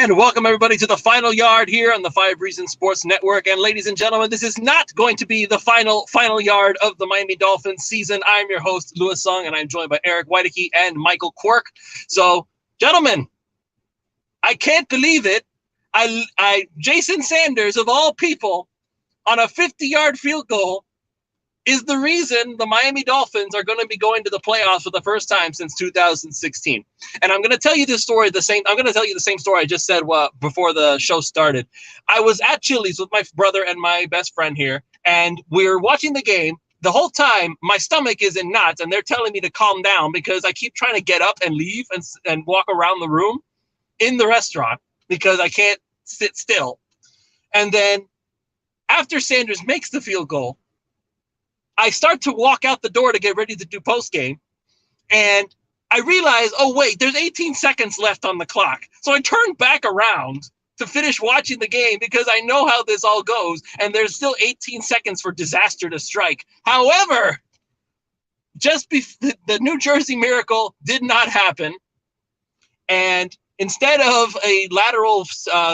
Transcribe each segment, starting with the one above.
And welcome everybody to the final yard here on the 5 Reasons Sports Network. And ladies and gentlemen, this is not going to be the final yard of the Miami Dolphins season. I'm your host, Louis Sung, and I'm joined by Eric Whiteke and Michael Quirk. So, gentlemen, I can't believe it. Jason Sanders, of all people, on a 50-yard field goal, is the reason the Miami Dolphins are going to be going to the playoffs for the first time since 2016. And I'm going to tell you this story I'm going to tell you the same story I just said before the show started. I was at Chili's with my brother and my best friend here, and we were watching the game. The whole time, my stomach is in knots, and they're telling me to calm down because I keep trying to get up and leave and walk around the room in the restaurant because I can't sit still. And then after Sanders makes the field goal, I start to walk out the door to get ready to do postgame, and I realize, oh, wait, there's 18 seconds left on the clock. So I turn back around to finish watching the game because I know how this all goes, and there's still 18 seconds for disaster to strike. However, the New Jersey Miracle did not happen, and instead of a lateral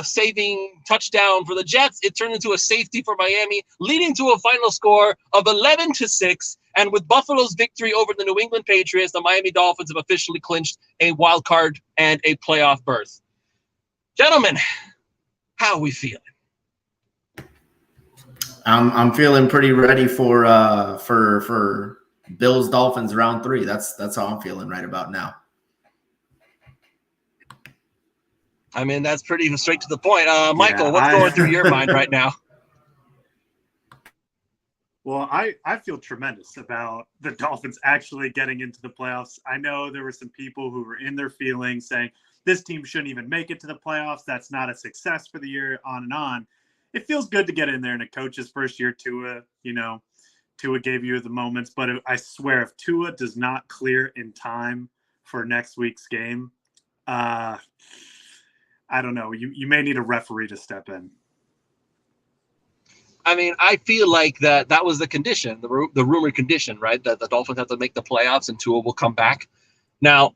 saving touchdown for the Jets, it turned into a safety for Miami, leading to a final score of 11-6. And with Buffalo's victory over the New England Patriots, the Miami Dolphins have officially clinched a wild card and a playoff berth. Gentlemen, how are we feeling? I'm feeling pretty ready for Bills Dolphins round 3. That's how I'm feeling right about now. I mean, that's pretty straight to the point. Michael, what's going through your mind right now? Well, I feel tremendous about the Dolphins actually getting into the playoffs. I know there were some people who were in their feelings saying this team shouldn't even make it to the playoffs. That's not a success for the year, on and on. It feels good to get in there in a coach's first year. Tua gave you the moments. But I swear, if Tua does not clear in time for next week's game, I don't know. You may need a referee to step in. I mean, I feel like that was the condition, the rumored condition, right? That the Dolphins have to make the playoffs and Tua will come back. Now,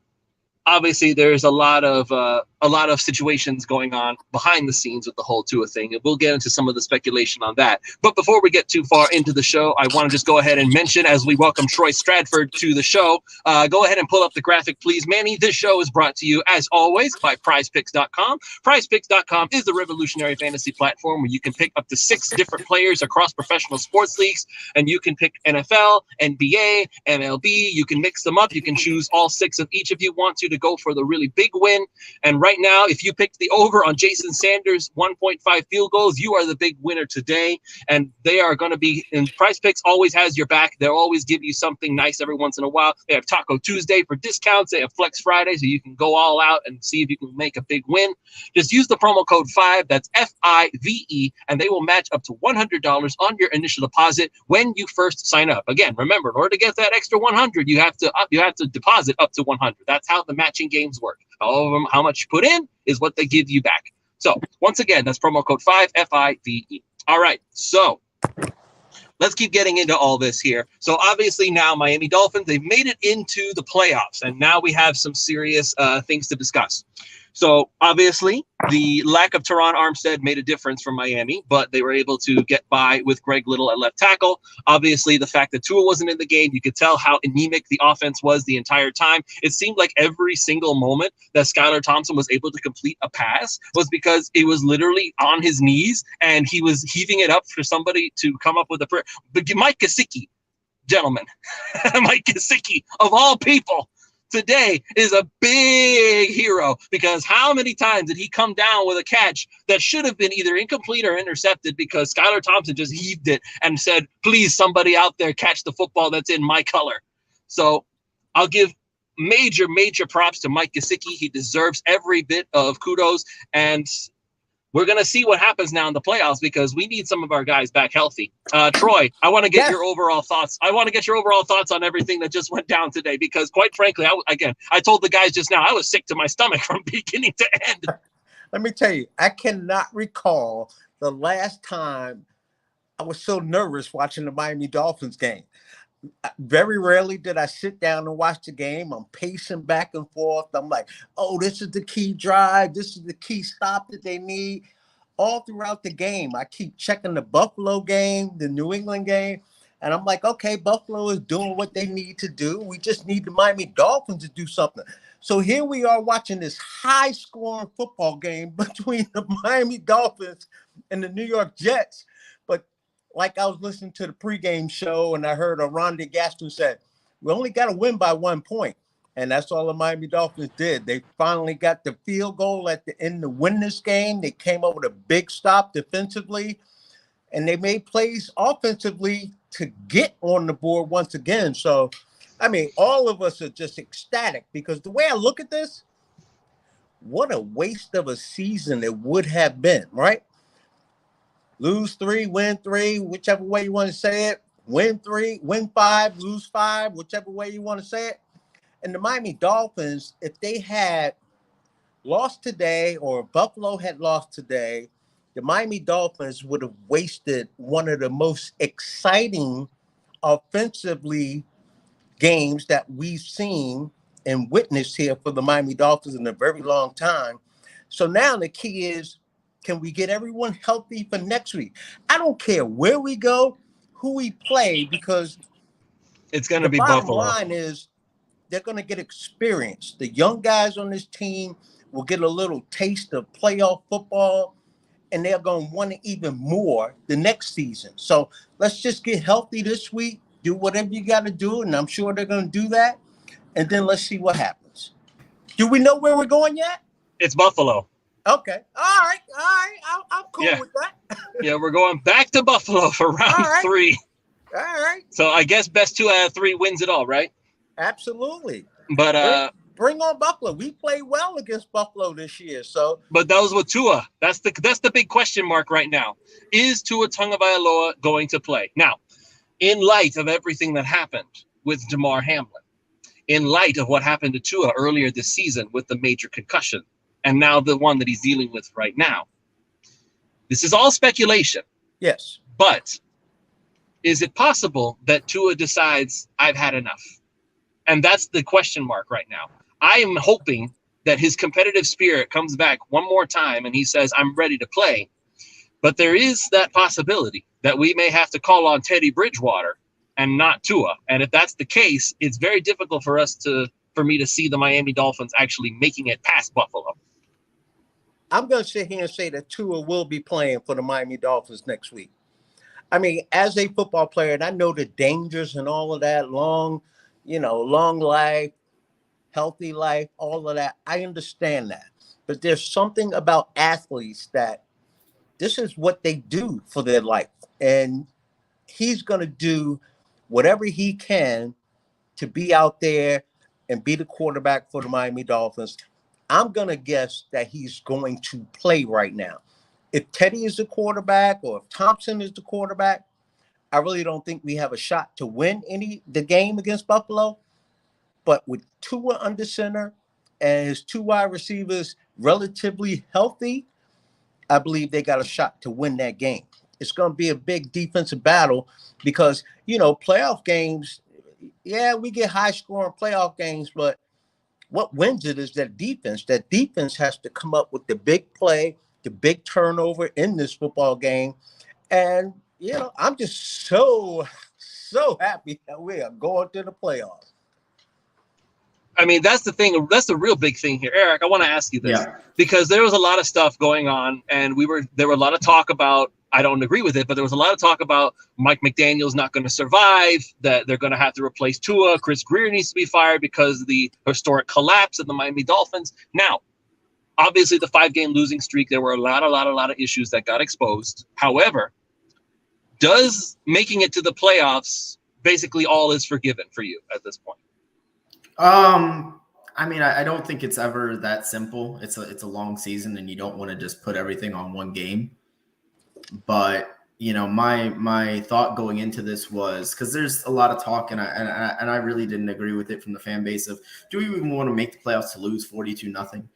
obviously, there's a lot of situations going on behind the scenes with the whole Tua thing, and we'll get into some of the speculation on that. But before we get too far into the show, I want to just go ahead and mention, as we welcome Troy Stradford to the show, go ahead and pull up the graphic, please, Manny. This show is brought to you, as always, by PrizePicks.com. PrizePicks.com is the revolutionary fantasy platform where you can pick up to 6 different players across professional sports leagues, and you can pick NFL, NBA, MLB. You can mix them up. You can choose all 6 of each if you want to go for the really big win. And right now, if you picked the over on Jason Sanders 1.5 field goals, you are the big winner today. And they are going to be, and Prize Picks always has your back. They'll always give you something nice every once in a while. They have Taco Tuesday for discounts. They have Flex Friday, so you can go all out and see if you can make a big win. Just use the promo code 5, that's FIVE, and they will match up to $100 on your initial deposit when you first sign up. Again, remember, in order to get that extra 100, you have to deposit up to 100. That's how the matching games work. How much you put in is what they give you back. So once again, that's promo code 5, FIVE. All right, so let's keep getting into all this here. So obviously now Miami Dolphins, they've made it into the playoffs, and now we have some serious things to discuss. So obviously the lack of Teron Armstead made a difference for Miami, but they were able to get by with Greg Little at left tackle. Obviously the fact that Tua wasn't in the game, you could tell how anemic the offense was the entire time. It seemed like every single moment that Skylar Thompson was able to complete a pass was because it was literally on his knees and he was heaving it up for somebody to come up with a prayer. But Mike Gesicki, gentlemen, Mike Gesicki, of all people, today is a big hero because how many times did he come down with a catch that should have been either incomplete or intercepted because Skylar Thompson just heaved it and said, please, somebody out there catch the football that's in my color. So I'll give major props to Mike Gesicki. He deserves every bit of kudos, and we're going to see what happens now in the playoffs because we need some of our guys back healthy. Troy, I want to get your overall thoughts. I want to get your overall thoughts on everything that just went down today because, quite frankly, I told the guys just now, I was sick to my stomach from beginning to end. Let me tell you, I cannot recall the last time I was so nervous watching the Miami Dolphins game. Very rarely did I sit down and watch the game. I'm pacing back and forth. I'm like, oh, this is the key drive. This is the key stop that they need. All throughout the game, I keep checking the Buffalo game, the New England game, and I'm like, okay, Buffalo is doing what they need to do. We just need the Miami Dolphins to do something. So here we are watching this high-scoring football game between the Miami Dolphins and the New York Jets. But like I was listening to the pregame show, and I heard Aronde Gaston said, we only got to win by 1 point. And that's all the Miami Dolphins did. They finally got the field goal at the end to win this game. They came up with a big stop defensively, and they made plays offensively to get on the board once again. So, I mean, all of us are just ecstatic because the way I look at this, what a waste of a season it would have been, right? Lose 3, win 3, whichever way you want to say it. Win 3, win 5, lose 5, whichever way you want to say it. And the Miami Dolphins, if they had lost today or Buffalo had lost today, the Miami Dolphins would have wasted one of the most exciting offensively games that we've seen and witnessed here for the Miami Dolphins in a very long time. So now the key is, can we get everyone healthy for next week? I don't care where we go, who we play, because It's going the to be bottom Buffalo. line is they're going to get experience. The young guys on this team will get a little taste of playoff football, and they're going to want it even more the next season. So let's just get healthy this week, do whatever you got to do, and I'm sure they're going to do that, and then let's see what happens. Do we know where we're going yet? It's Buffalo. Okay. All right. I'm cool with that. Yeah, we're going back to Buffalo for round 3. All right. So I guess best 2 out of 3 wins it all, right? Absolutely. But bring on Buffalo. We played well against Buffalo this year. So, but that was with Tua. That's the big question mark right now. Is Tua Tagovailoa going to play? Now, in light of everything that happened with Damar Hamlin, in light of what happened to Tua earlier this season with the major concussion, and now the one that he's dealing with right now, this is all speculation. yes. But is it possible that Tua decides I've had enough? And that's the question mark right now. I am hoping that his competitive spirit comes back one more time and he says, I'm ready to play. But there is that possibility that we may have to call on Teddy Bridgewater and not Tua. And if that's the case, it's very difficult for me to see the Miami Dolphins actually making it past Buffalo. I'm going to sit here and say that Tua will be playing for the Miami Dolphins next week. I mean, as a football player, and I know the dangers and all of that, long life, healthy life, all of that. I understand that. But there's something about athletes that this is what they do for their life. And he's going to do whatever he can to be out there and be the quarterback for the Miami Dolphins. I'm going to guess that he's going to play right now. If Teddy is the quarterback or if Thompson is the quarterback, I really don't think we have a shot to win the game against Buffalo. But with Tua under center and his 2 wide receivers relatively healthy, I believe they got a shot to win that game. It's going to be a big defensive battle because, playoff games, yeah, we get high-scoring playoff games, but what wins it is that defense. That defense has to come up with the big play, the big turnover in this football game. And, I'm just so happy that we are going to the playoffs. I mean, that's the thing. That's the real big thing here. Eric, I want to ask you this because there was a lot of stuff going on and there were a lot of talk about, I don't agree with it, but there was a lot of talk about Mike McDaniel's not going to survive, that they're going to have to replace Tua. Chris Greer needs to be fired because of the historic collapse of the Miami Dolphins. Now, obviously the 5-game losing streak, there were a lot of issues that got exposed. However, does making it to the playoffs basically all is forgiven for you at this point? I mean, I don't think it's ever that simple. It's a long season, and you don't want to just put everything on one game. But my thought going into this was because there's a lot of talk, and I really didn't agree with it from the fan base of, do we even want to make the playoffs to lose 42-0?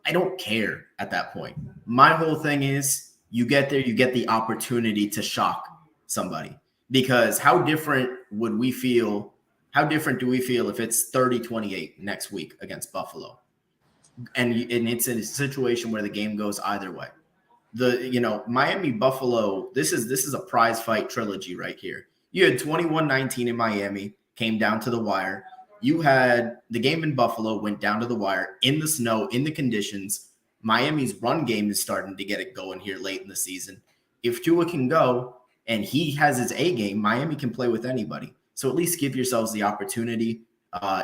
I don't care at that point. My whole thing is, you get there, you get the opportunity to shock somebody. Because how different would we feel? How different do we feel if it's 30-28 next week against Buffalo? And it's in a situation where the game goes either way. Miami Buffalo, this is a prize fight trilogy right here. You had 21-19 in Miami, came down to the wire. You had the game in Buffalo, went down to the wire in the snow, in the conditions. Miami's run game is starting to get it going here late in the season. If Tua can go and he has his A game, Miami can play with anybody. So at least give yourselves the opportunity.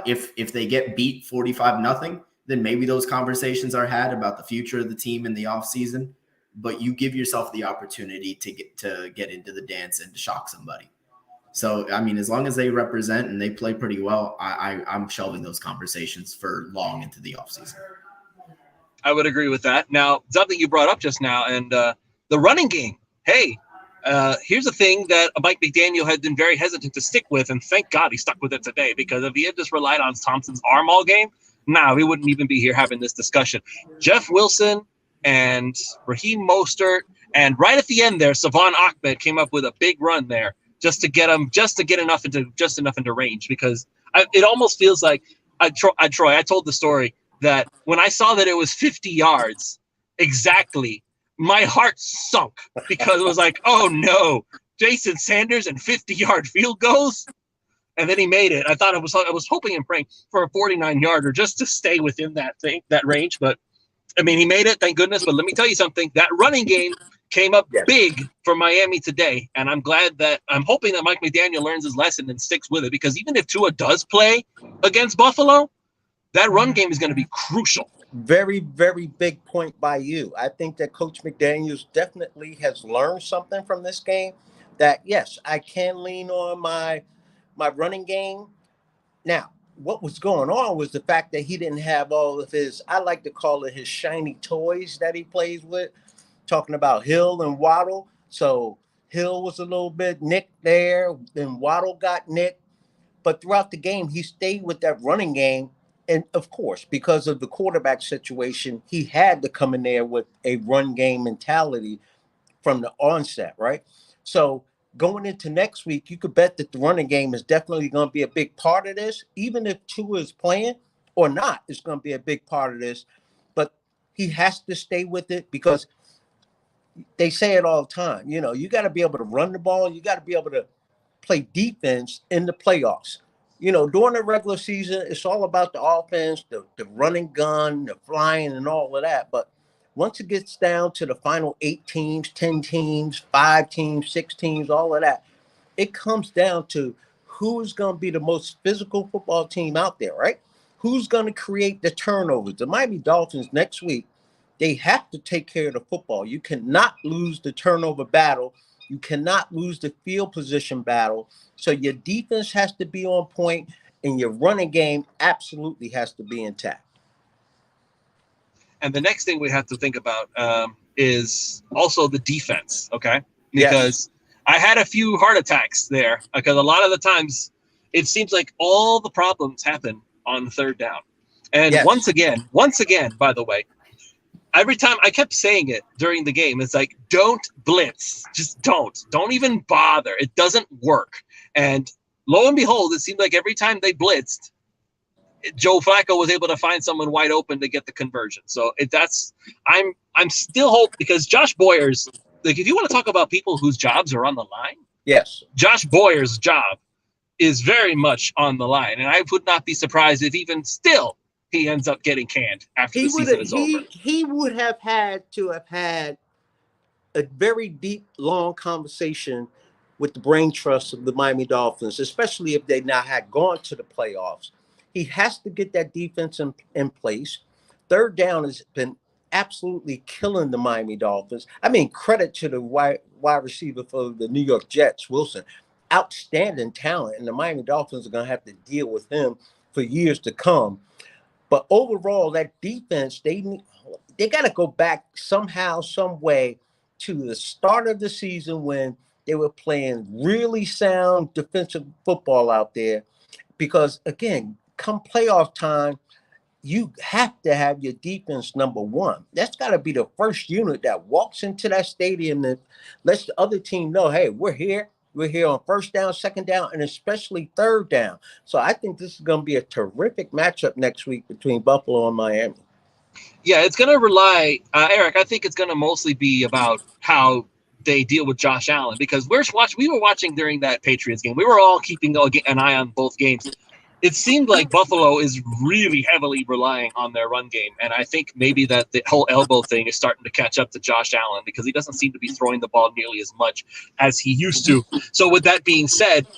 If they get beat 45-0, then maybe those conversations are had about the future of the team in the offseason. But you give yourself the opportunity to get into the dance and to shock somebody. So, I mean, as long as they represent and they play pretty well, I'm shelving those conversations for long into the offseason. I would agree with that. Now, something you brought up just now, and the running game. Hey, here's a thing that Mike McDaniel had been very hesitant to stick with, and thank God he stuck with it today, because if he had just relied on Thompson's arm all game, we wouldn't even be here having this discussion. Jeff Wilson and Raheem Mostert, and right at the end there, Savon Ahmed came up with a big run there just to get enough into range, because it almost feels like Troy, I told the story that when I saw that it was 50 yards exactly, my heart sunk, because it was like, oh no, Jason Sanders and 50-yard field goals. And then he made it. I was hoping and praying for a 49-yarder just to stay within that range. But I mean, he made it, thank goodness. But let me tell you something, that running game came up big for Miami today. And I'm hoping that Mike McDaniel learns his lesson and sticks with it, because even if Tua does play against Buffalo, that run game is going to be crucial. Very, very big point by you. I think that Coach McDaniels definitely has learned something from this game, that, yes, I can lean on my running game. Now, what was going on was the fact that he didn't have all of his, I like to call it his shiny toys that he plays with, talking about Hill and Waddle. So Hill was a little bit nicked there, then Waddle got nicked. But throughout the game, he stayed with that running game. And of course, because of the quarterback situation, he had to come in there with a run game mentality from the onset, right? So going into next week, you could bet that the running game is definitely going to be a big part of this. Even if Tua is playing or not, it's going to be a big part of this. But he has to stay with it, because they say it all the time. You know, you got to be able to run the ball. You got to be able to play defense in the playoffs. You know, during the regular season, it's all about the offense, the running gun, the flying, and all of that. But once it gets down to the final 8 teams, 10 teams, 5 teams, 6 teams, all of that, it comes down to who's going to be the most physical football team out there, right? Who's going to create the turnovers? The Miami Dolphins next week, they have to take care of the football. You cannot lose the turnover battle. You cannot lose the field position battle. So your defense has to be on point, and your running game absolutely has to be intact. And the next thing we have to think about is also the defense, okay? Because I had a few heart attacks there, because a lot of the times it seems like all the problems happen on third down. And once again, by the way, every time I kept saying it during the game, it's like, don't blitz. Just don't even bother. It doesn't work. And lo and behold, it seemed like every time they blitzed, Joe Flacco was able to find someone wide open to get the conversion. So I'm still hoping, because Josh Boyer's, like, if you want to talk about people whose jobs are on the line, yes, Josh Boyer's job is very much on the line. And I would not be surprised if even still he ends up getting canned after the season is over. He would have had to have had a very deep, long conversation with the brain trust of the Miami Dolphins, especially if they now had gone to the playoffs. He has to get that defense in place. Third down has been absolutely killing the Miami Dolphins. I mean, credit to the wide receiver for the New York Jets, Wilson. Outstanding talent, and the Miami Dolphins are going to have to deal with him for years to come. But overall, that defense, they got to go back somehow, some way to the start of the season when they were playing really sound defensive football out there. Because, again, come playoff time, you have to have your defense number one. That's got to be the first unit that walks into that stadium and lets the other team know, hey, we're here. We're here on first down, second down, and especially third down. So I think this is going to be a terrific matchup next week between Buffalo and Miami. Yeah, it's going to rely, Eric, I think it's going to mostly be about how they deal with Josh Allen, because we were watching during that Patriots game. We were all keeping an eye on both games. It seemed like Buffalo is really heavily relying on their run game, and I think maybe that the whole elbow thing is starting to catch up to Josh Allen, because he doesn't seem to be throwing the ball nearly as much as he used to. So with that being said,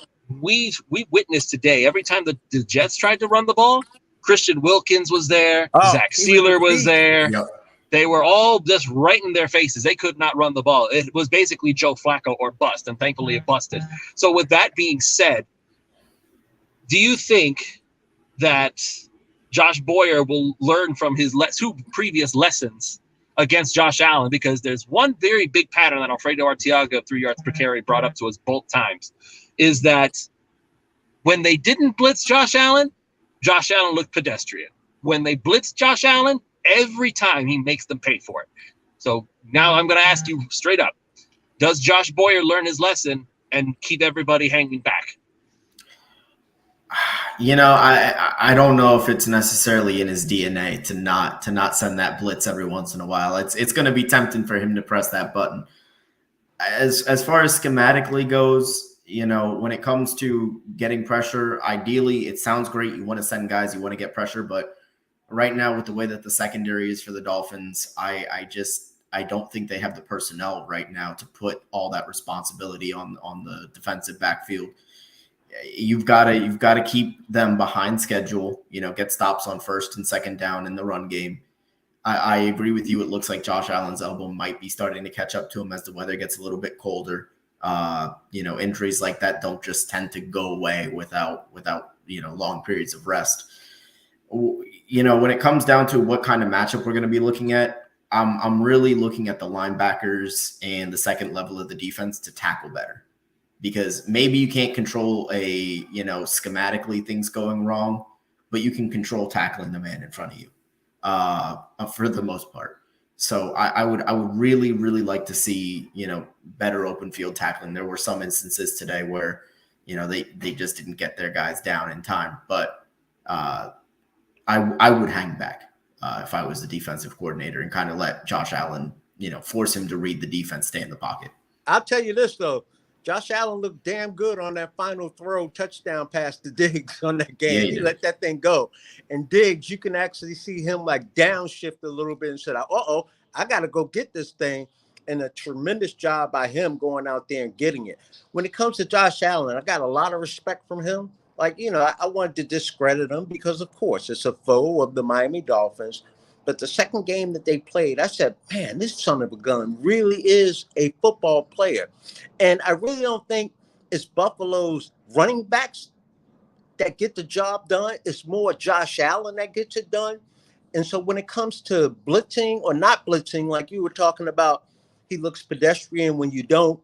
we witnessed today, every time the Jets tried to run the ball, Christian Wilkins was there, Zach Sealer was there. Yep. They were all just right in their faces. They could not run the ball. It was basically Joe Flacco or bust, and thankfully it busted. So with that being said, do you think that Josh Boyer will learn from his two previous lessons against Josh Allen? Because there's one very big pattern that Alfredo Arteaga of 3 yards per carry brought up to us both times, is that when they didn't blitz Josh Allen looked pedestrian. When they blitzed Josh Allen, every time he makes them pay for it. So now I'm going to ask you straight up, does Josh Boyer learn his lesson and keep everybody hanging back? You know, I don't know if it's necessarily in his DNA to not send that blitz every once in a while. It's going to be tempting for him to press that button. As far as schematically goes, you know, when it comes to getting pressure, ideally it sounds great. You want to send guys, you want to get pressure, but right now with the way that the secondary is for the Dolphins, I don't think they have the personnel right now to put all that responsibility on the defensive backfield. You've got to keep them behind schedule, you know, get stops on first and second down in the run game. I agree with you. It looks like Josh Allen's elbow might be starting to catch up to him as the weather gets a little bit colder. You know, injuries like that don't just tend to go away without, you know, long periods of rest. You know, when it comes down to what kind of matchup we're going to be looking at, I'm really looking at the linebackers and the second level of the defense to tackle better. Because maybe you can't control schematically things going wrong, but you can control tackling the man in front of you for the most part. So I would really, really like to see, you know, better open field tackling. There were some instances today where, you know, they just didn't get their guys down in time. But I would hang back if I was the defensive coordinator and kind of let Josh Allen, you know, force him to read the defense, stay in the pocket. I'll tell you this, though. Josh Allen looked damn good on that final throw touchdown pass to Diggs on that game. Yeah, he let that thing go. And Diggs, you can actually see him like downshift a little bit and said, I got to go get this thing. And a tremendous job by him going out there and getting it. When it comes to Josh Allen, I got a lot of respect from him. Like, you know, I wanted to discredit him because, of course, it's a foe of the Miami Dolphins. But the second game that they played, I said, man, this son of a gun really is a football player. And I really don't think it's Buffalo's running backs that get the job done. It's more Josh Allen that gets it done. And so when it comes to blitzing or not blitzing, like you were talking about, he looks pedestrian when you don't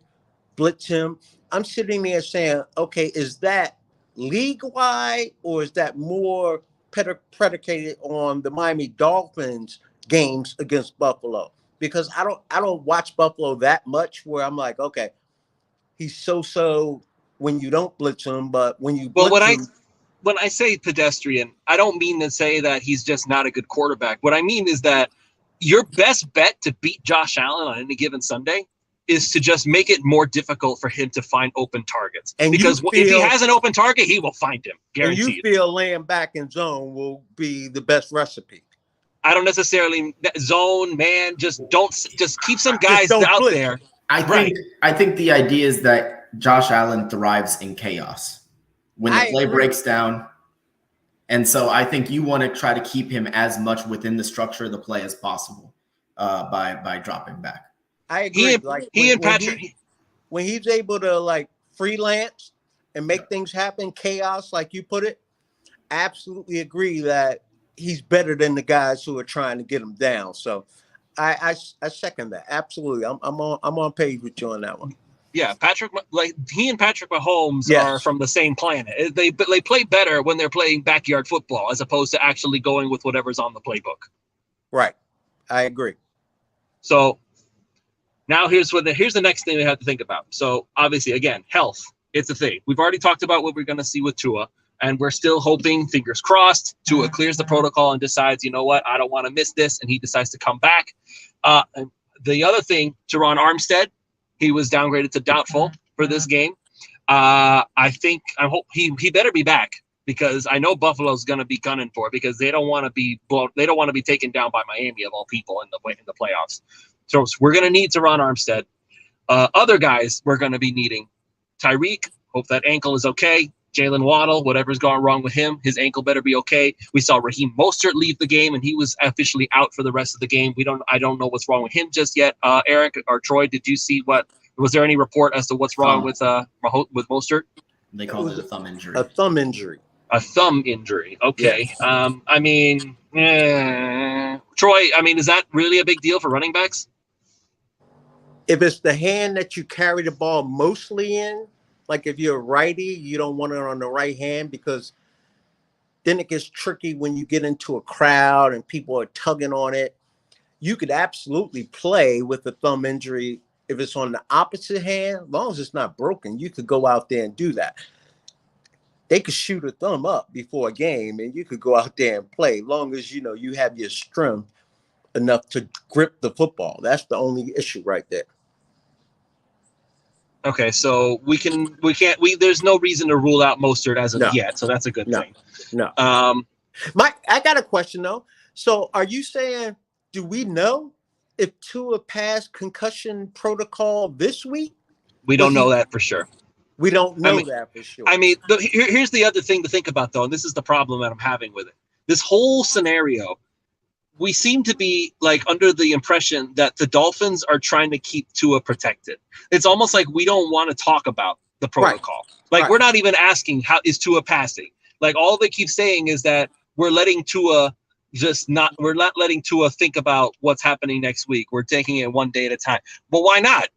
blitz him. I'm sitting there saying, okay, is that league-wide or is that more predicated on the Miami Dolphins games against Buffalo? Because I don't watch Buffalo that much where I'm like, okay, he's so when you don't blitz him, but when you blitz him. When I say pedestrian, I don't mean to say that he's just not a good quarterback. What I mean is that your best bet to beat Josh Allen on any given Sunday is to just make it more difficult for him to find open targets. And because if he has an open target, he will find him. Guaranteed. And you feel laying back in zone will be the best recipe. I don't necessarily zone, man. Just keep some guys out blitz. There. I think the idea is that Josh Allen thrives in chaos when the play breaks down. And so I think you want to try to keep him as much within the structure of the play as possible by dropping back. I agree. When he's able to like freelance and make things happen, chaos, like you put it, absolutely agree that he's better than the guys who are trying to get him down. So I second that. Absolutely. I'm on page with you on that one. Yeah, he and Patrick Mahomes are from the same planet. They play better when they're playing backyard football as opposed to actually going with whatever's on the playbook. Right. I agree. So Now here's the next thing we have to think about. So obviously, again, health. It's a thing. We've already talked about what we're going to see with Tua, and we're still hoping, fingers crossed, Tua clears the protocol and decides, you know what, I don't want to miss this, and he decides to come back. The other thing, Teron Armstead, he was downgraded to doubtful for this game. I hope he better be back, because I know Buffalo's going to be gunning for it, because they don't want to be blown. They don't want to be taken down by Miami of all people in the playoffs. So we're going to need Teron Armstead. Other guys we're going to be needing. Tyreek, hope that ankle is okay. Jalen Waddle, whatever's gone wrong with him, his ankle better be okay. We saw Raheem Mostert leave the game, and he was officially out for the rest of the game. I don't know what's wrong with him just yet. Eric or Troy, did you see was there any report as to what's wrong with Mostert? They called it a thumb injury. A thumb injury. A thumb injury. Okay. Yes. Troy, is that really a big deal for running backs? If it's the hand that you carry the ball mostly in, like if you're a righty, you don't want it on the right hand, because then it gets tricky when you get into a crowd and people are tugging on it. You could absolutely play with a thumb injury if it's on the opposite hand. As long as it's not broken, you could go out there and do that. They could shoot a thumb up before a game, and you could go out there and play, as long as you have your strength enough to grip the football. That's the only issue right there. Okay, so there's no reason to rule out Mostert as of yet, so that's a good thing. No. I got a question though. So are you saying, do we know if Tua passed concussion protocol this week? We don't know that for sure. We don't know that for sure. Here's the other thing to think about though, and this is the problem that I'm having with it. This whole scenario, we seem to be under the impression that the Dolphins are trying to keep Tua protected. It's almost like we don't want to talk about the protocol. Right. We're not even asking how is Tua passing. All they keep saying is that we're letting Tua we're not letting Tua think about what's happening next week. We're taking it one day at a time. But why not?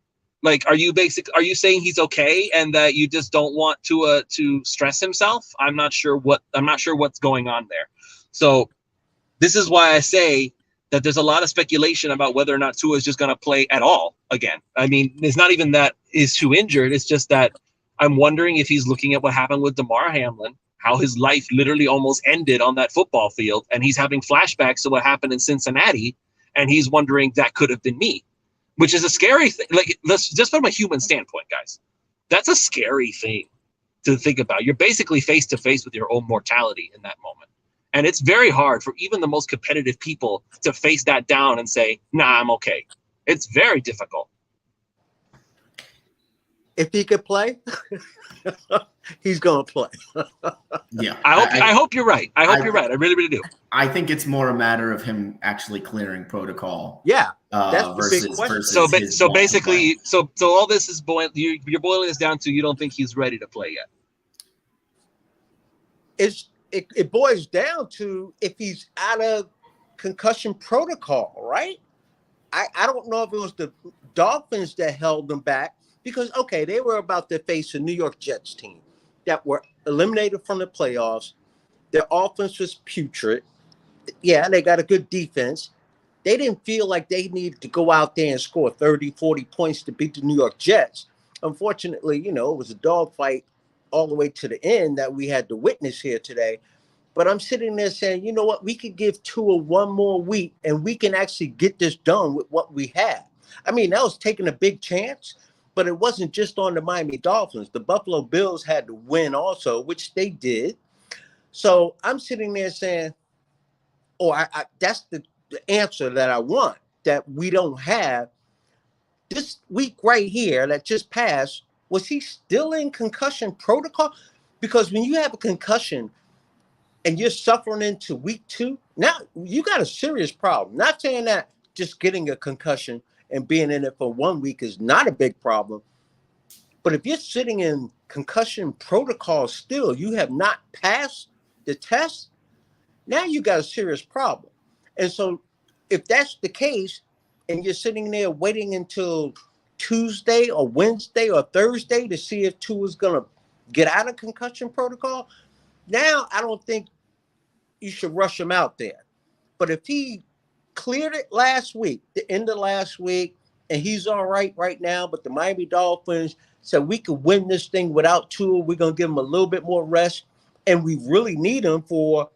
Are you saying he's okay and that you just don't want Tua to stress himself? I'm not sure what's going on there. So this is why I say that there's a lot of speculation about whether or not Tua is just going to play at all again. It's not even that he's too injured. It's just that I'm wondering if he's looking at what happened with Damar Hamlin, how his life literally almost ended on that football field, and he's having flashbacks to what happened in Cincinnati, and he's wondering that could have been me, which is a scary thing. Let's just from a human standpoint, guys, that's a scary thing to think about. You're basically face to face with your own mortality in that moment. And it's very hard for even the most competitive people to face that down and say, nah, I'm okay. It's very difficult. If he could play, he's going to play. Yeah. I hope you're right. I hope you're right. I really, really do. I think it's more a matter of him actually clearing protocol. Yeah. That's the big question. So basically, so all this is you're boiling this down to you don't think he's ready to play yet. It boils down to if he's out of concussion protocol, right? I don't know if it was the Dolphins that held them back, because, okay, they were about to face a New York Jets team that were eliminated from the playoffs. Their offense was putrid. Yeah, they got a good defense. They didn't feel like they needed to go out there and score 30, 40 points to beat the New York Jets. Unfortunately, it was a dogfight all the way to the end that we had to witness here today. But I'm sitting there saying, you know what? We could give Tua one more week and we can actually get this done with what we have. That was taking a big chance, but it wasn't just on the Miami Dolphins. The Buffalo Bills had to win also, which they did. So I'm sitting there saying, that's the answer that I want, that we don't have. This week right here that just passed, was he still in concussion protocol? Because when you have a concussion and you're suffering into week 2, now you got a serious problem. Not saying that just getting a concussion and being in it for 1 week is not a big problem. But if you're sitting in concussion protocol still, you have not passed the test, now you got a serious problem. And so if that's the case, and you're sitting there waiting until Tuesday or Wednesday or Thursday to see if Tua's going to get out of concussion protocol, now I don't think you should rush him out there. But if he cleared it last week, the end of last week, and he's all right now. But the Miami Dolphins said we could win this thing without Tua. We're gonna give him a little bit more rest, and we really need him for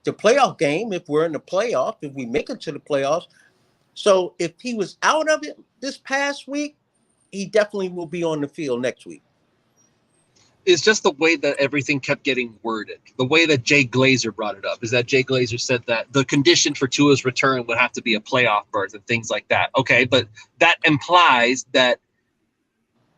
the playoff game. If we're in the playoff, if we make it to the playoffs. So if he was out of it this past week, he definitely will be on the field next week. It's just the way that everything kept getting worded. The way that Jay Glazer brought it up is that Jay Glazer said that the condition for Tua's return would have to be a playoff berth and things like that. Okay, but that implies that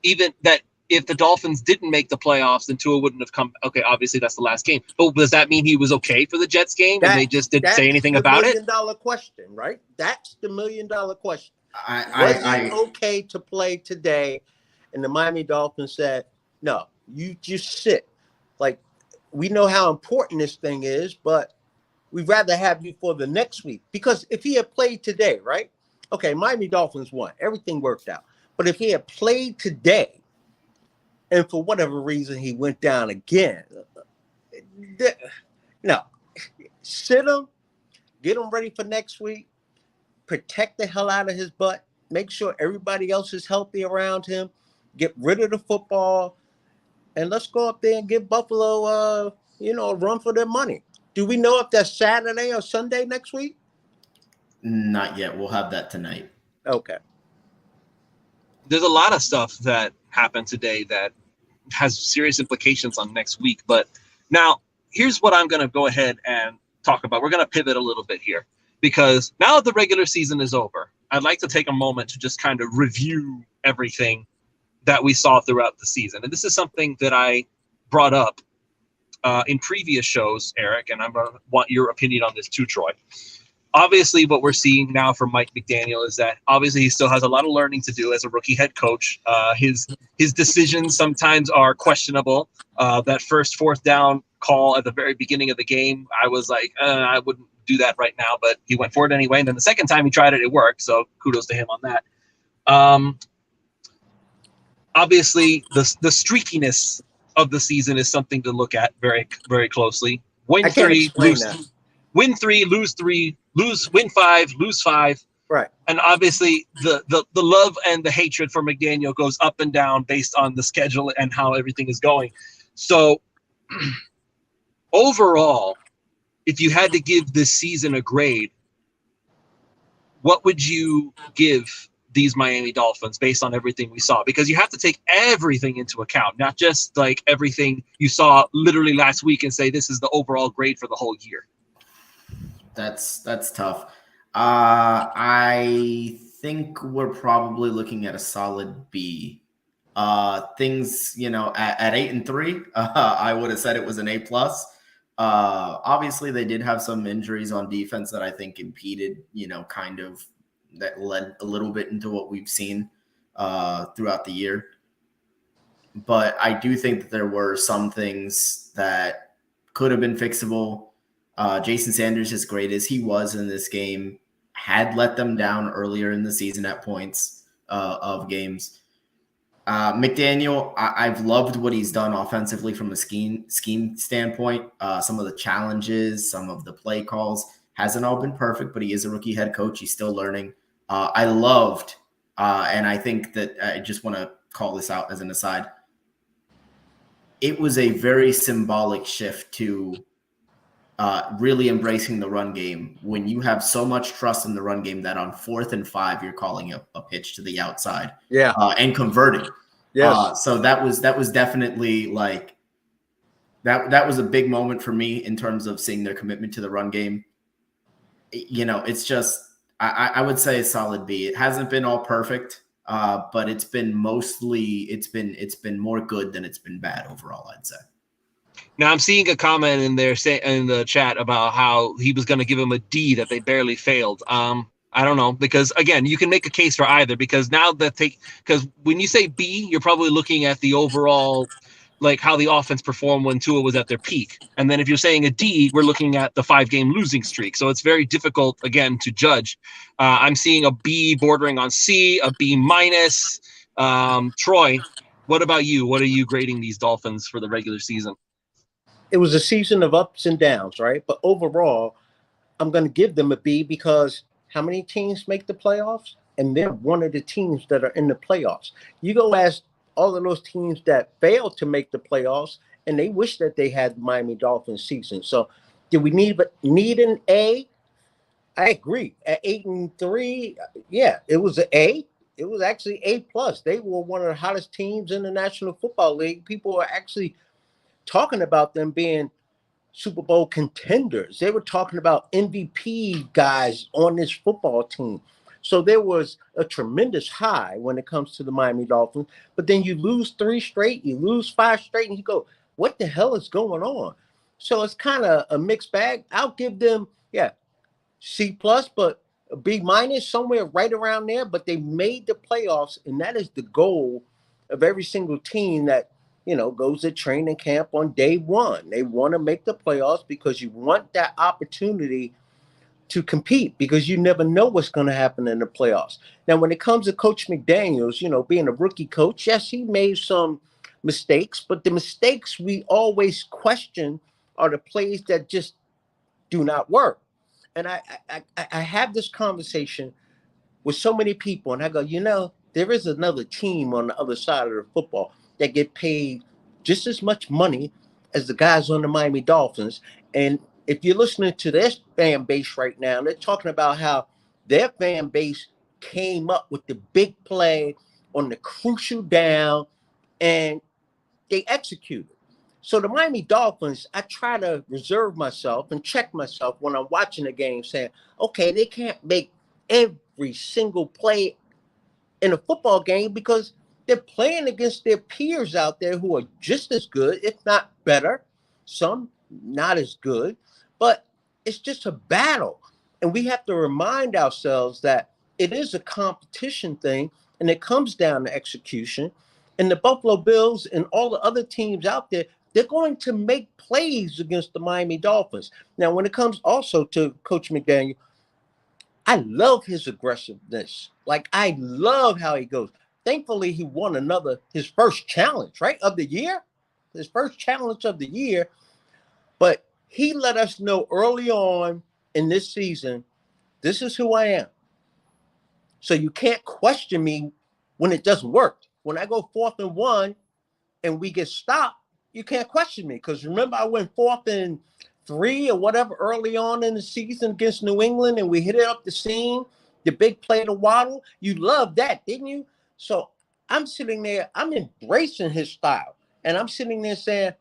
even that if the Dolphins didn't make the playoffs, then Tua wouldn't have come. Okay, obviously that's the last game. But does that mean he was okay for the Jets game and they just didn't say anything about it? That's the $1 million question, right? That's the $1 million question. Was he okay to play today? And the Miami Dolphins said, no, you just sit. Like, we know how important this thing is, but we'd rather have you for the next week. Because if he had played today, right? Okay, Miami Dolphins won. Everything worked out. But if he had played today, and for whatever reason he went down again, no, sit him, get him ready for next week, protect the hell out of his butt, make sure everybody else is healthy around him, get rid of the football, and let's go up there and give Buffalo, a run for their money. Do we know if that's Saturday or Sunday next week? Not yet. We'll have that tonight. Okay. There's a lot of stuff that happened today that has serious implications on next week. But now here's what I'm going to go ahead and talk about. We're going to pivot a little bit here because now that the regular season is over, I'd like to take a moment to just kind of review everything that we saw throughout the season. And this is something that I brought up in previous shows, Eric, and I'm going to want your opinion on this too, Troy. Obviously, what we're seeing now from Mike McDaniel is that obviously he still has a lot of learning to do as a rookie head coach. His decisions sometimes are questionable. That first fourth down call at the very beginning of the game, I was like, I wouldn't do that right now, but he went for it anyway. And then the second time he tried it, it worked. So kudos to him on that. Obviously, the streakiness of the season is something to look at very, very closely. Win 3, lose 3, win 5, lose 5. Right. And obviously the love and the hatred for McDaniel goes up and down based on the schedule and how everything is going. So overall, if you had to give this season a grade, what would you give these Miami Dolphins based on everything we saw? Because you have to take everything into account, not just like everything you saw literally last week and say this is the overall grade for the whole year. That's tough. I think we're probably looking at a solid B. Things, at 8-3, I would have said it was an A+. Obviously, they did have some injuries on defense that I think impeded, kind of that led a little bit into what we've seen throughout the year. But I do think that there were some things that could have been fixable. Jason Sanders, as great as he was in this game, had let them down earlier in the season at points of games. McDaniel, I've loved what he's done offensively from a scheme standpoint. Some of the challenges, some of the play calls, hasn't all been perfect, but he is a rookie head coach. He's still learning. I loved, and I think that I just want to call this out as an aside. It was a very symbolic shift to really embracing the run game when you have so much trust in the run game that on 4th and 5 you're calling a pitch to the outside, and converting. So that was definitely like that was a big moment for me in terms of seeing their commitment to the run game. It's just I would say a solid B. It hasn't been all perfect, but it's been more good than it's been bad overall, I'd say. Now I'm seeing a comment in there in the chat about how he was going to give him a D, that they barely failed. I don't know, because again, you can make a case for either, because because when you say B, you're probably looking at the overall, like how the offense performed when Tua was at their peak. And then if you're saying a D, we're looking at the 5-game losing streak. So it's very difficult, again, to judge. I'm seeing a B bordering on C, a B-. Troy, what about you? What are you grading these Dolphins for the regular season? It was a season of ups and downs, right? But overall, I'm going to give them a B because how many teams make the playoffs? and they're one of the teams that are in the playoffs. You go ask all of those teams that failed to make the playoffs, and they wish that they had the Miami Dolphins season. So, do we need an A? I agree. At 8-3, yeah, it was an A. It was actually A plus. They were one of the hottest teams in the National Football League. People are actually talking about them being Super Bowl contenders. They were talking about MVP guys on this football team. So there was a tremendous high when it comes to the Miami Dolphins. But then you lose 3 straight, you lose 5 straight, and you go, what the hell is going on? So it's kind of a mixed bag. I'll give them, yeah, C plus, but a B minus, somewhere right around there. But they made the playoffs, and that is the goal of every single team that goes to training camp on day one. They want to make the playoffs because you want that opportunity to compete, because you never know what's going to happen in the playoffs. Now, when it comes to Coach McDaniels, being a rookie coach, yes, he made some mistakes, but the mistakes we always question are the plays that just do not work. And I have this conversation with so many people, and I go, there is another team on the other side of the football that get paid just as much money as the guys on the Miami Dolphins. And if you're listening to their fan base right now, they're talking about how their fan base came up with the big play on the crucial down, and they executed. So the Miami Dolphins, I try to reserve myself and check myself when I'm watching the game, saying, okay, they can't make every single play in a football game because they're playing against their peers out there who are just as good, if not better. Some not as good, but it's just a battle. And we have to remind ourselves that it is a competition thing, and it comes down to execution. And the Buffalo Bills and all the other teams out there, they're going to make plays against the Miami Dolphins. Now, when it comes also to Coach McDaniel, I love his aggressiveness. Like, I love how he goes. Thankfully, he won his first challenge, right, of the year. His first challenge of the year. But he let us know early on in this season, this is who I am. So you can't question me when it doesn't work. When I go 4th and 1 and we get stopped, you can't question me. Because remember, I went 4th and 3 or whatever early on in the season against New England, and we hit it up the seam, the big play to Waddle. You loved that, didn't you? So I'm sitting there, I'm embracing his style. And I'm sitting there saying,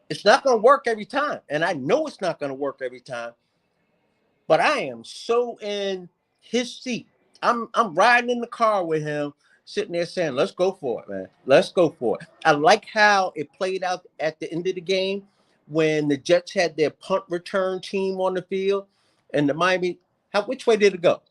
it's not going to work every time. And I know it's not going to work every time. But I am so in his seat. I'm riding in the car with him, sitting there saying, let's go for it, man. Let's go for it. I like how it played out at the end of the game when the Jets had their punt return team on the field, and the which way did it go?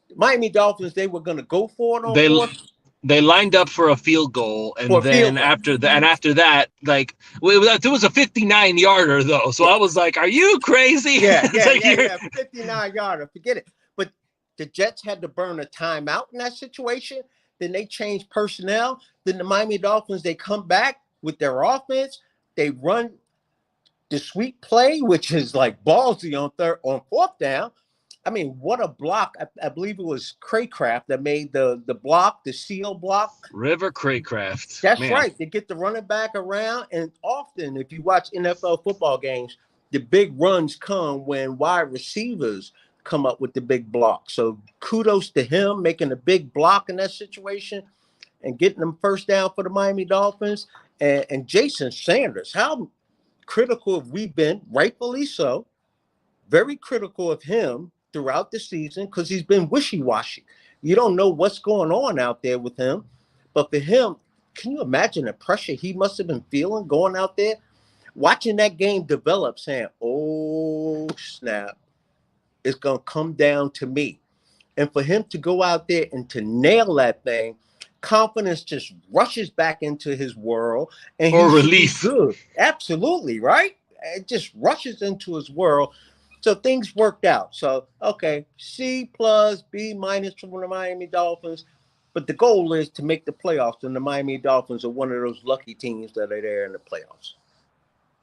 The Miami Dolphins, they were going to go for it on They fourth. they lined up for a field goal, and then after that, like, it was a 59-yarder though. So I was like, "Are you crazy?" Yeah, 59-yarder. Forget it. But the Jets had to burn a timeout in that situation. Then they changed personnel. Then the Miami Dolphins, they come back with their offense. They run the sweet play, which is like ballsy on 4th down. I mean, what a block. I believe it was Craycraft that made the block, the seal block. River Craycraft. That's Man. right. They get the running back around. And often, if you watch NFL football games, the big runs come when wide receivers come up with the big block. So kudos to him making a big block in that situation and getting them first down for the Miami Dolphins. And Jason Sanders, how critical have we been? Rightfully so. Very critical of him throughout the season because he's been wishy-washy. You don't know what's going on out there with him. But for him, can you imagine the pressure he must have been feeling going out there? Watching that game develop, saying, oh, snap, it's going to come down to me. And for him to go out there and to nail that thing, confidence just rushes back into his world. And or relief. Good. Absolutely, right? It just rushes into his world. So things worked out. So, okay, C plus, B minus from the Miami Dolphins. But the goal is to make the playoffs, and the Miami Dolphins are one of those lucky teams that are there in the playoffs.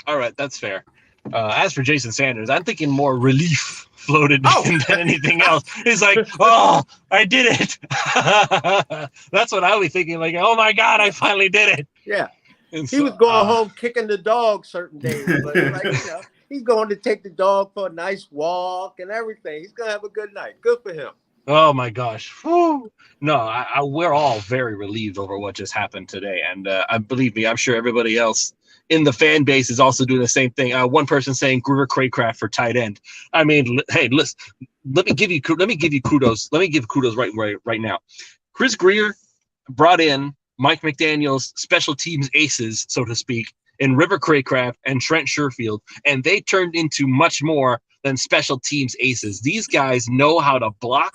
All right, that's fair. As for Jason Sanders, I'm thinking more relief floated than anything else. He's like, oh, I did it. That's what I was thinking. Like, oh my God, I finally did it. Yeah. And He was going home kicking the dog certain days, but he's going to take the dog for a nice walk and everything. He's going to have a good night. Good for him. Oh my gosh. Whew. No, we're all very relieved over what just happened today. And believe me, I'm sure everybody else in the fan base is also doing the same thing. One person saying Gruber Craycraft for tight end. I mean, hey, listen, let me give you kudos. Let me give kudos right now. Chris Greer brought in Mike McDaniel's special teams aces, so to speak, in River Craycraft and Trent Sherfield, and they turned into much more than special teams aces. These guys know how to block.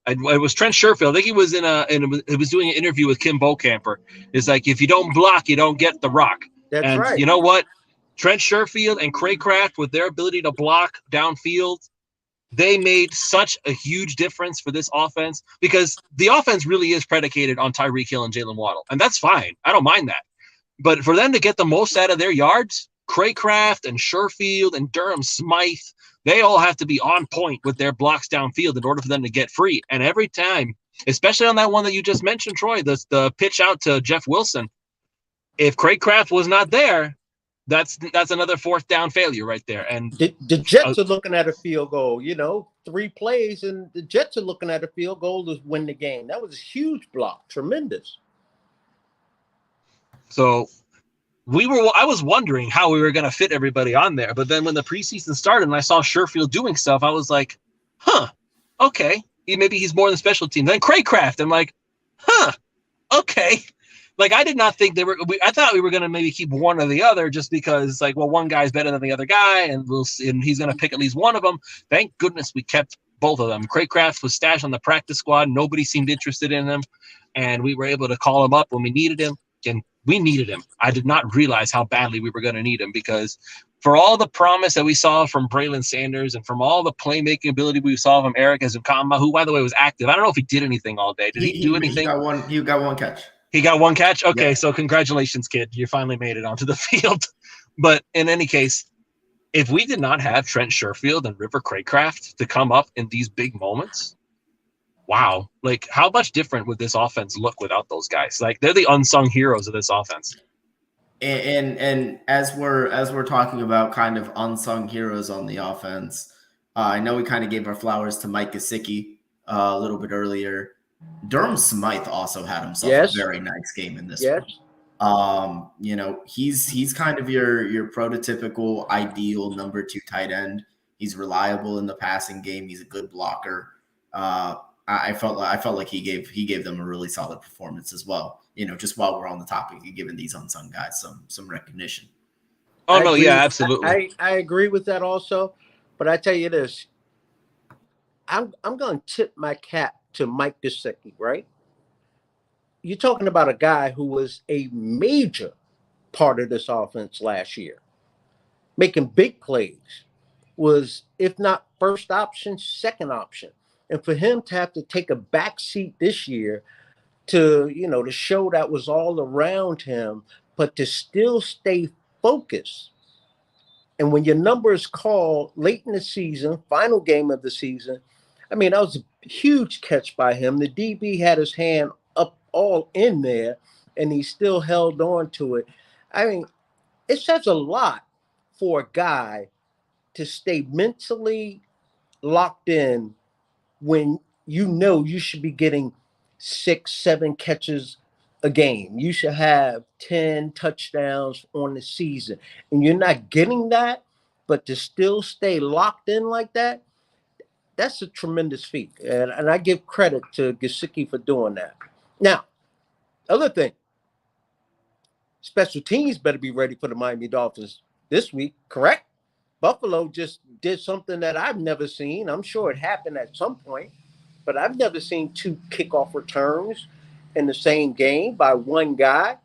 It was Trent Sherfield. I think he was he was doing an interview with Kim Bocamper. It's like, if you don't block, you don't get the rock. That's right. You know what? Trent Sherfield and Craycraft, with their ability to block downfield, they made such a huge difference for this offense, because the offense really is predicated on Tyreek Hill and Jalen Waddle. And that's fine. I don't mind that. But for them to get the most out of their yards, Craycraft and Sherfield and Durham Smythe, they all have to be on point with their blocks downfield in order for them to get free. And every time, especially on that one that you just mentioned, Troy, the pitch out to Jeff Wilson, if Craycraft was not there, that's another fourth down failure right there. And the Jets are looking at a field goal, 3 plays, and the Jets are looking at a field goal to win the game. That was a huge block, tremendous. So I was wondering how we were going to fit everybody on there. But then when the preseason started and I saw Sherfield doing stuff, I was like, okay, maybe he's more than special teams. Then Craycraft, I'm like, okay. Like, I did not think I thought we were going to maybe keep one or the other, just because, like, well, one guy's better than the other guy, and he's going to pick at least one of them. Thank goodness we kept both of them. Craycraft was stashed on the practice squad. Nobody seemed interested in him, and we were able to call him up when we needed him, and we needed him. I did not realize how badly we were going to need him, because for all the promise that we saw from Braylon Sanders and from all the playmaking ability we saw from Eric Ezukanma, who, by the way, was active. I don't know if he did anything all day. Did he do anything? He got one catch. He got one catch? Okay, yeah. So congratulations, kid. You finally made it onto the field. But in any case, if we did not have Trent Sherfield and River Craycraft to come up in these big moments, wow. Like, how much different would this offense look without those guys? Like, they're the unsung heroes of this offense. And as we're talking about kind of unsung heroes on the offense, I know we kind of gave our flowers to Mike Gesicki a little bit earlier. Durham Smythe also had himself a very nice game in this one. He's kind of your prototypical ideal number 2 tight end. He's reliable in the passing game. He's a good blocker. I felt like he gave them a really solid performance as well. Just while we're on the topic of giving these unsung guys some recognition. Oh no, yeah, absolutely. I agree with that also, but I tell you this, I'm going to tip my cap to Mike Gesicki, right? You're talking about a guy who was a major part of this offense last year, making big plays, was, if not first option, second option. And for him to have to take a back seat this year to show that was all around him, but to still stay focused. And when your number is called late in the season, final game of the season, I mean, that was a huge catch by him. The DB had his hand up all in there, and he still held on to it. I mean, it says a lot for a guy to stay mentally locked in when you should be getting 6-7 catches a game. You should have 10 touchdowns on the season, and you're not getting that, but to still stay locked in like that, that's a tremendous feat. And I give credit to Gesicki for doing that. Now, other thing, special teams better be ready for the Miami Dolphins this week, correct? Buffalo just did something that I've never seen. I'm sure it happened at some point, but I've never seen 2 kickoff returns in the same game by one guy.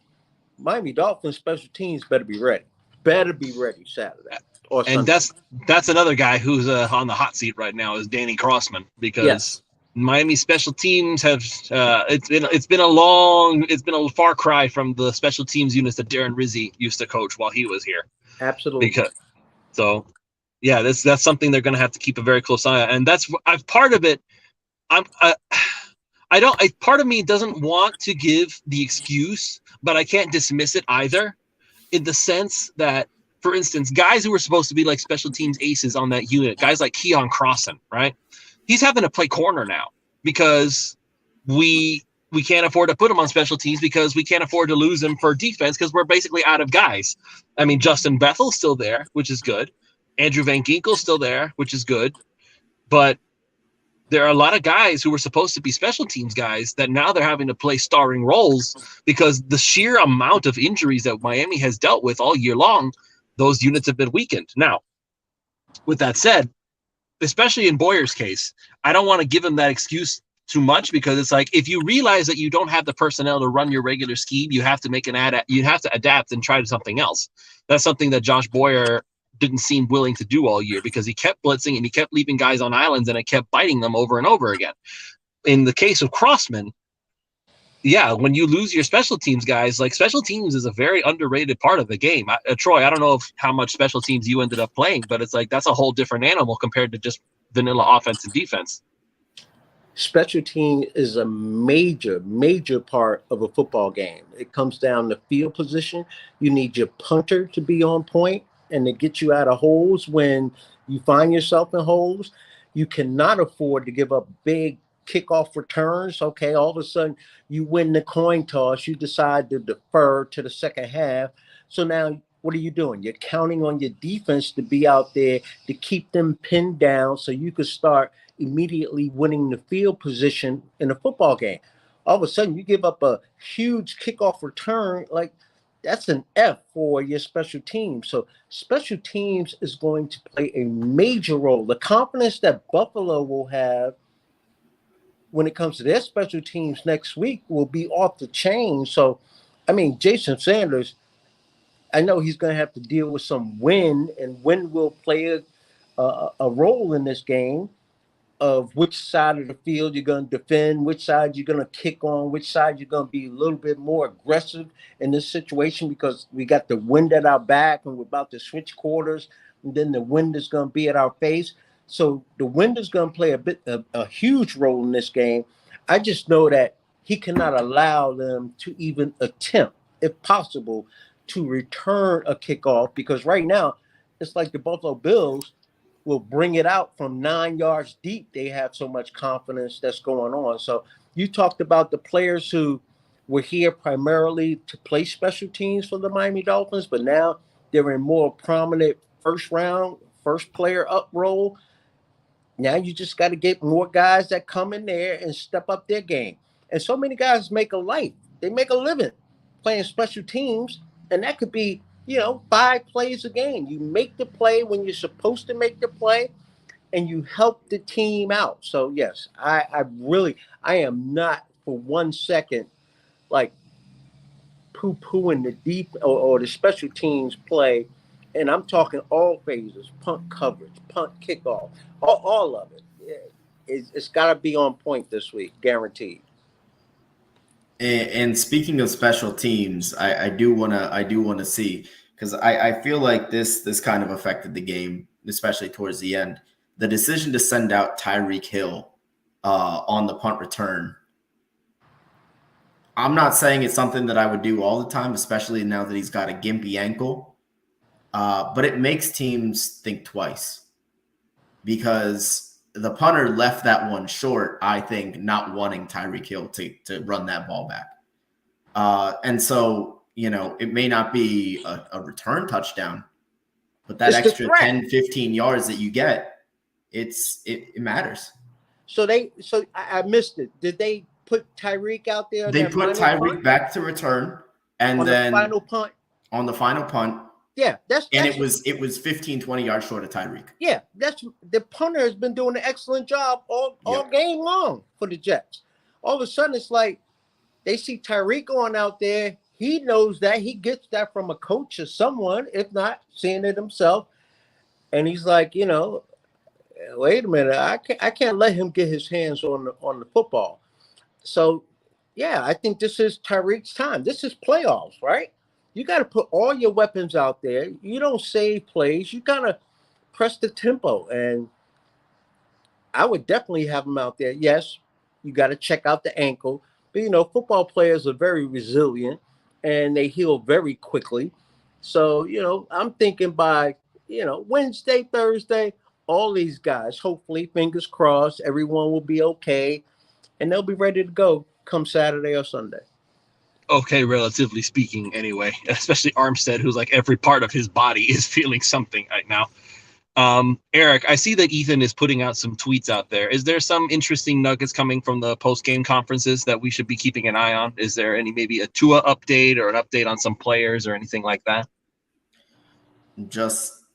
Miami Dolphins special teams better be ready. Better be ready Saturday. And that's another guy who's on the hot seat right now is Danny Crossman, because Miami special teams have it's been a far cry from the special teams units that Darren Rizzi used to coach while he was here. Absolutely. So, yeah, that's something they're going to have to keep a very close eye on. And that's I've part of it. I don't. Part of me doesn't want to give the excuse, but I can't dismiss it either, in the sense that, for instance, guys who were supposed to be like special teams aces on that unit, guys like Keon Crossan, right? He's having to play corner now because we can't afford to put him on special teams because we can't afford to lose him for defense because we're basically out of guys. I mean, Justin Bethel's still there, which is good. Andrew Van Ginkel's still there, which is good. But there are a lot of guys who were supposed to be special teams guys that now they're having to play starring roles because the sheer amount of injuries that Miami has dealt with all year long, those units have been weakened. Now, with that said, especially in Boyer's case, I don't want to give him that excuse too much because it's like, if you realize that you don't have the personnel to run your regular scheme, you have to make you have to adapt and try something else. That's something that Josh Boyer didn't seem willing to do all year because he kept blitzing and he kept leaving guys on islands and it kept biting them over and over again. In the case of Crossman, yeah, when you lose your special teams guys, like, special teams is a very underrated part of the game. Troy, I don't know how much special teams you ended up playing, but it's like that's a whole different animal compared to just vanilla offense and defense. Special team is a major part of a football game. It comes down to field position. You need your punter to be on point and to get you out of holes when you find yourself in holes. You cannot afford to give up big kickoff returns. Okay, all of a sudden you win the coin toss, you decide to defer to the second half. So now what are you doing? You're counting on your defense to be out there to keep them pinned down so you could start immediately winning the field position in a football game. All of a sudden you give up a huge kickoff return, like, that's an F for your special teams. So special teams is going to play a major role. The confidence that Buffalo will have when it comes to their special teams next week will be off the chain. So, I mean, Jason Sanders, I know he's going to have to deal with some wind, and wind will play a role in this game of which side of the field you're going to defend, which side you're going to kick on, which side you're going to be a little bit more aggressive in this situation, because we got the wind at our back and we're about to switch quarters, and then the wind is going to be at our face. So the wind is going to play a huge role in this game. I just know that he cannot allow them to even attempt, if possible, to return a kickoff, because right now it's like the Buffalo Bills will bring it out from 9 yards deep. They have so much confidence that's going on. So you talked about the players who were here primarily to play special teams for the Miami Dolphins, but now they're in more prominent first player up role. Now you just got to get more guys that come in there and step up their game. And so many guys make a life. They make a living playing special teams, and that could be, 5 plays a game. You make the play when you're supposed to make the play, and you help the team out. So yes, I am not for 1 second like poo-pooing the deep or the special teams play. And I'm talking all phases: punt coverage, punt kickoff, all of it. It's got to be on point this week, guaranteed. And speaking of special teams, I do want to see, because I feel like this kind of affected the game, especially towards the end. The decision to send out Tyreek Hill on the punt return. I'm not saying it's something that I would do all the time, especially now that he's got a gimpy ankle. But it makes teams think twice, because the punter left that one short, I think, not wanting Tyreek Hill to run that ball back. And so, it may not be a return touchdown, but that extra 10, 15 yards that you get, it matters. So I missed it. Did they put Tyreek out there? They put Tyreek back to return, and then the final punt. On the final punt. Yeah, it was 15, 20 yards short of Tyreek. Yeah, the punter has been doing an excellent job all game long for the Jets. All of a sudden, it's like they see Tyreek on out there. He knows that. He gets that from a coach or someone, if not seeing it himself. And he's like, wait a minute, I can't let him get his hands on the football. So, yeah, I think this is Tyreek's time. This is playoffs, right? You got to put all your weapons out there. You don't save plays. You got to press the tempo. And I would definitely have him out there. Yes, you got to check out the ankle. But, football players are very resilient and they heal very quickly. So, I'm thinking by, Wednesday, Thursday, all these guys, hopefully, fingers crossed, everyone will be okay. And they'll be ready to go come Saturday or Sunday. Okay, relatively speaking, anyway, especially Armstead, who's like every part of his body is feeling something right now. Eric, I see that Ethan is putting out some tweets out there. Is there some interesting nuggets coming from the post-game conferences that we should be keeping an eye on? Is there maybe a Tua update or an update on some players or anything like that? Just,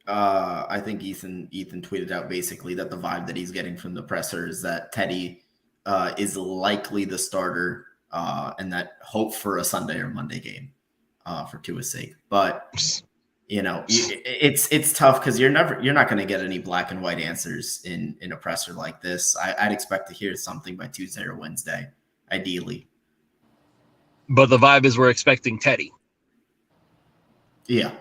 I think Ethan tweeted out basically that the vibe that he's getting from the presser is that Teddy is likely the starter, and that hope for a Sunday or Monday game for Tua's sake. But it's tough because you're not going to get any black and white answers in a presser like this. I'd expect to hear something by Tuesday or Wednesday, ideally. But the vibe is we're expecting Teddy. Yeah.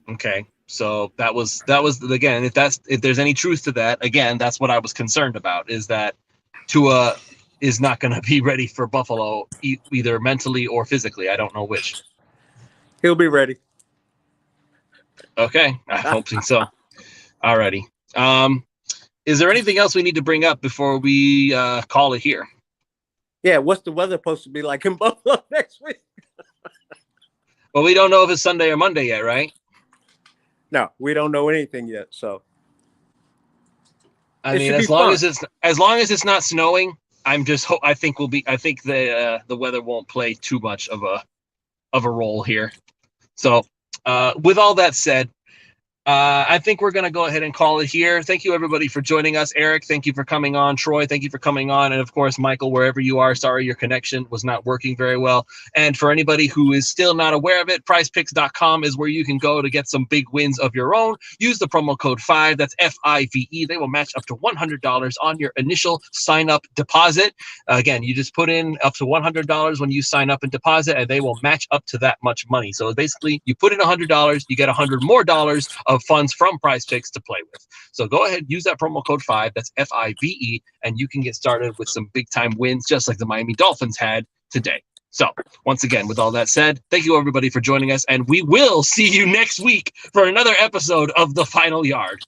Okay. So that was again, if there's any truth to that, again, that's what I was concerned about, is that Tua is not going to be ready for Buffalo either mentally or physically. I don't know which. He'll be ready. Okay. I hope so. Alrighty. Is there anything else we need to bring up before we call it here? Yeah. What's the weather supposed to be like in Buffalo next week? Well, we don't know if it's Sunday or Monday yet, right? No, we don't know anything yet. So, I mean, as long as it's not snowing, I think the weather won't play too much of a role here. So, with all that said, I think we're going to go ahead and call it here. Thank you, everybody, for joining us. Eric, thank you for coming on. Troy, thank you for coming on. And, of course, Michael, wherever you are, sorry your connection was not working very well. And for anybody who is still not aware of it, PrizePicks.com is where you can go to get some big wins of your own. Use the promo code 5. That's FIVE. They will match up to $100 on your initial sign-up deposit. Again, you just put in up to $100 when you sign up and deposit, and they will match up to that much money. So, basically, you put in $100, you get $100 more of funds from PrizePicks to play with. So go ahead, use that promo code 5, that's FIVE, and you can get started with some big time wins just like the Miami Dolphins had today. So once again, with all that said, thank you everybody for joining us, and we will see you next week for another episode of The Final Yard.